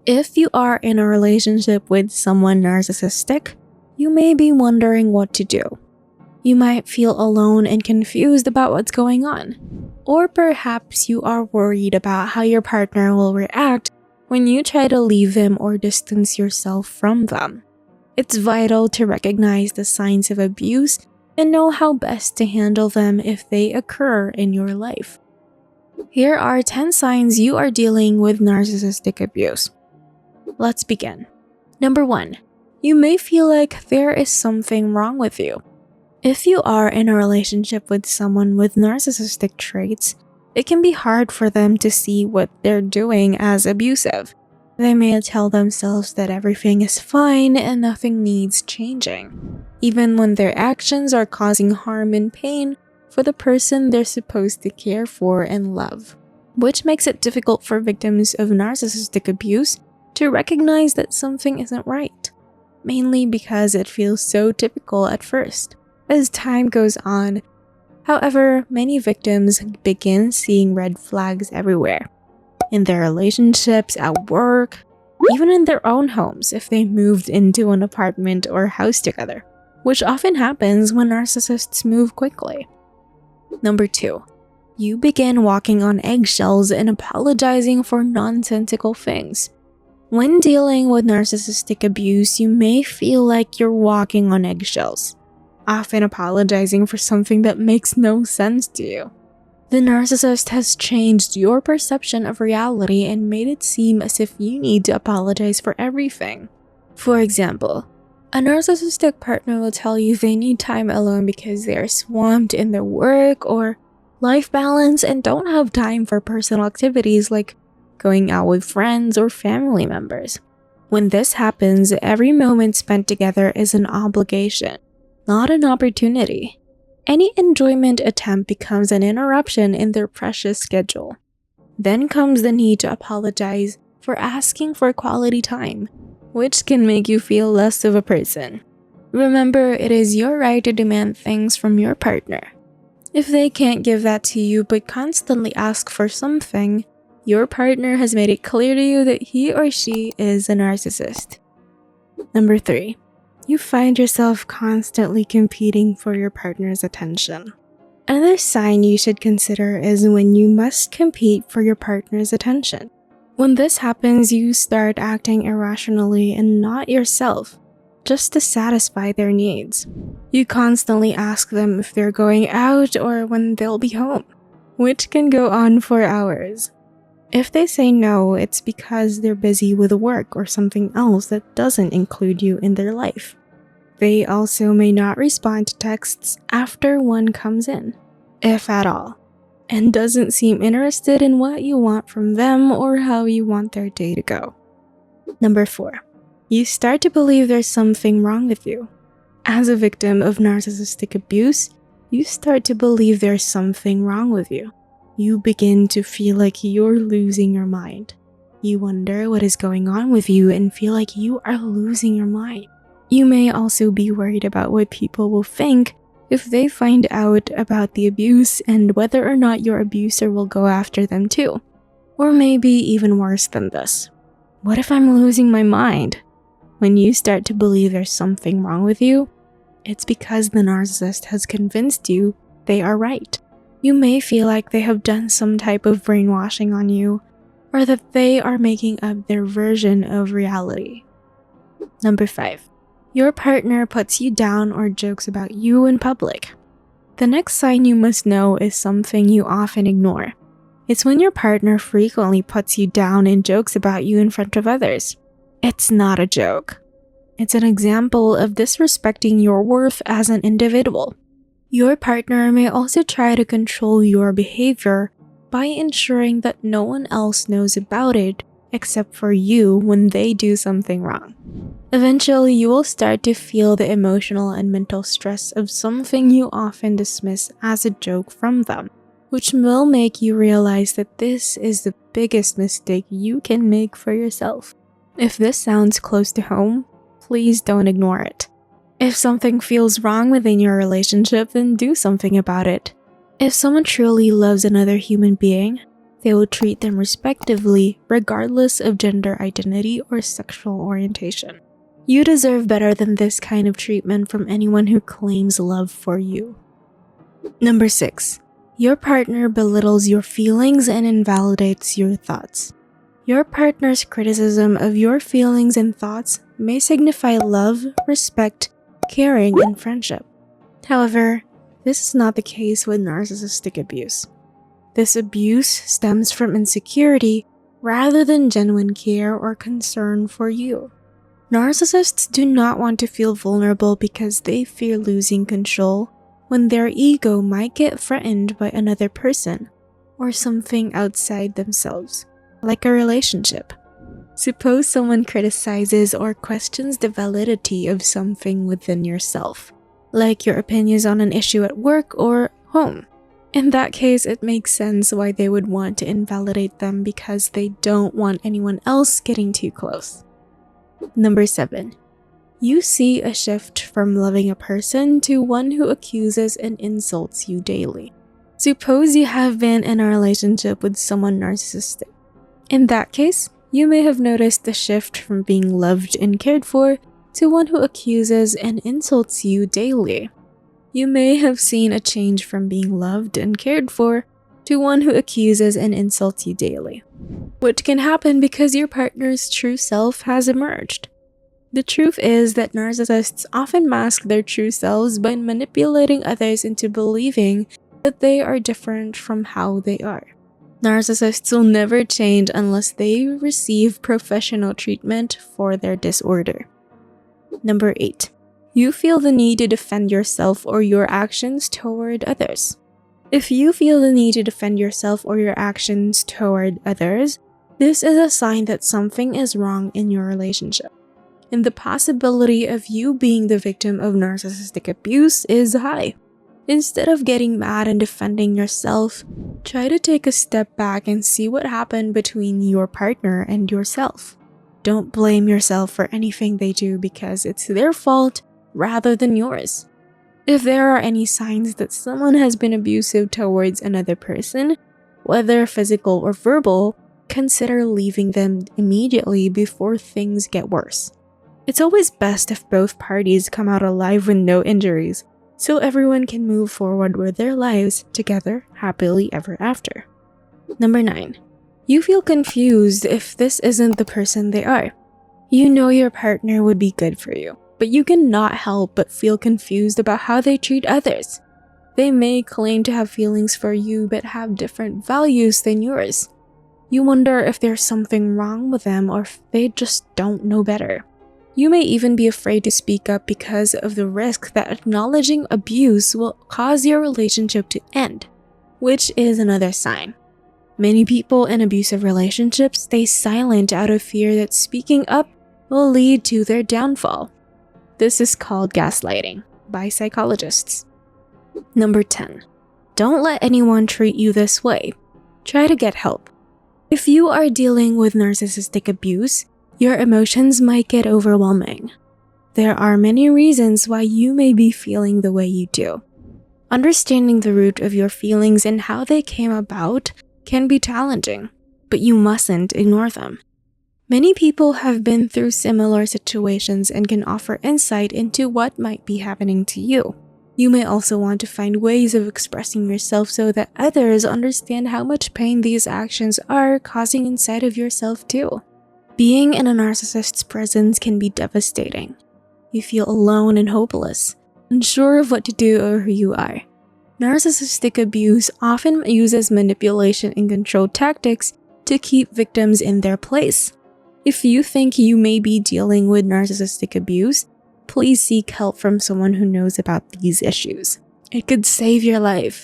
If you are in a relationship with someone narcissistic, you may be wondering what to do. You might feel alone and confused about what's going on. Or perhaps you are worried about how your partner will react when you try to leave them or distance yourself from them. It's vital to recognize the signs of abuse and know how best to handle them if they occur in your life. Here are 10 signs you are dealing with narcissistic abuse. Let's begin. Number 1. You may feel like there is something wrong with you. If you are in a relationship with someone with narcissistic traits, it can be hard for them to see what they're doing as abusive. They may tell themselves that everything is fine and nothing needs changing, even when their actions are causing harm and pain for the person they're supposed to care for and love, which makes it difficult for victims of narcissistic abuse to recognize that something isn't right, mainly because it feels so typical at first. As time goes on, however, many victims begin seeing red flags everywhere. In their relationships, at work, even in their own homes if they moved into an apartment or house together, which often happens when narcissists move quickly. Number 2. You begin walking on eggshells and apologizing for nonsensical things. When dealing with narcissistic abuse, you may feel like you're walking on eggshells, often apologizing for something that makes no sense to you. The narcissist has changed your perception of reality and made it seem as if you need to apologize for everything. For example, a narcissistic partner will tell you they need time alone because they are swamped in their work or life balance and don't have time for personal activities like going out with friends or family members. When this happens, every moment spent together is an obligation, not an opportunity. Any enjoyment attempt becomes an interruption in their precious schedule. Then comes the need to apologize for asking for quality time, which can make you feel less of a person. Remember, it is your right to demand things from your partner. If they can't give that to you but constantly ask for something, your partner has made it clear to you that he or she is a narcissist. Number 3. You find yourself constantly competing for your partner's attention. Another sign you should consider is when you must compete for your partner's attention. When this happens, you start acting irrationally and not yourself, just to satisfy their needs. You constantly ask them if they're going out or when they'll be home, which can go on for hours. If they say no, it's because they're busy with work or something else that doesn't include you in their life. They also may not respond to texts after one comes in, if at all, and doesn't seem interested in what you want from them or how you want their day to go. Number 4. You start to believe there's something wrong with you. As a victim of narcissistic abuse, you start to believe there's something wrong with you. You begin to feel like you're losing your mind. You wonder what is going on with you and feel like you are losing your mind. You may also be worried about what people will think if they find out about the abuse and whether or not your abuser will go after them too. Or maybe even worse than this. What if I'm losing my mind? When you start to believe there's something wrong with you, it's because the narcissist has convinced you they are right. You may feel like they have done some type of brainwashing on you, or that they are making up their version of reality. Number 5. Your partner puts you down or jokes about you in public. The next sign you must know is something you often ignore. It's when your partner frequently puts you down and jokes about you in front of others. It's not a joke. It's an example of disrespecting your worth as an individual. Your partner may also try to control your behavior by ensuring that no one else knows about it except for you when they do something wrong. Eventually, you will start to feel the emotional and mental stress of something you often dismiss as a joke from them, which will make you realize that this is the biggest mistake you can make for yourself. If this sounds close to home, please don't ignore it. If something feels wrong within your relationship, then do something about it. If someone truly loves another human being, they will treat them respectively regardless of gender identity or sexual orientation. You deserve better than this kind of treatment from anyone who claims love for you. Number 6. Your partner belittles your feelings and invalidates your thoughts. Your partner's criticism of your feelings and thoughts may signify love, respect, caring, and friendship. However, this is not the case with narcissistic abuse. This abuse stems from insecurity rather than genuine care or concern for you. Narcissists do not want to feel vulnerable because they fear losing control when their ego might get threatened by another person or something outside themselves, like a relationship. Suppose someone criticizes or questions the validity of something within yourself, like your opinions on an issue at work or home. In that case, it makes sense why they would want to invalidate them because they don't want anyone else getting too close. Number 7. You see a shift from loving a person to one who accuses and insults you daily. Suppose you have been in a relationship with someone narcissistic. In that case, you may have noticed the shift from being loved and cared for to one who accuses and insults you daily. You may have seen a change from being loved and cared for to one who accuses and insults you daily, which can happen because your partner's true self has emerged. The truth is that narcissists often mask their true selves by manipulating others into believing that they are different from how they are. Narcissists will never change unless they receive professional treatment for their disorder. Number 8. You feel the need to defend yourself or your actions toward others. If you feel the need to defend yourself or your actions toward others, this is a sign that something is wrong in your relationship. And the possibility of you being the victim of narcissistic abuse is high. Instead of getting mad and defending yourself, try to take a step back and see what happened between your partner and yourself. Don't blame yourself for anything they do because it's their fault rather than yours. If there are any signs that someone has been abusive towards another person, whether physical or verbal, consider leaving them immediately before things get worse. It's always best if both parties come out alive with no injuries, so everyone can move forward with their lives together happily ever after. Number 9. You feel confused if this isn't the person they are. You know your partner would be good for you, but you cannot help but feel confused about how they treat others. They may claim to have feelings for you but have different values than yours. You wonder if there's something wrong with them or if they just don't know better. You may even be afraid to speak up because of the risk that acknowledging abuse will cause your relationship to end, which is another sign. Many people in abusive relationships stay silent out of fear that speaking up will lead to their downfall. This is called gaslighting by psychologists. Number 10. Don't let anyone treat you this way. Try to get help. If you are dealing with narcissistic abuse, your emotions might get overwhelming. There are many reasons why you may be feeling the way you do. Understanding the root of your feelings and how they came about can be challenging, but you mustn't ignore them. Many people have been through similar situations and can offer insight into what might be happening to you. You may also want to find ways of expressing yourself so that others understand how much pain these actions are causing inside of yourself too. Being in a narcissist's presence can be devastating. You feel alone and hopeless, unsure of what to do or who you are. Narcissistic abuse often uses manipulation and control tactics to keep victims in their place. If you think you may be dealing with narcissistic abuse, please seek help from someone who knows about these issues. It could save your life.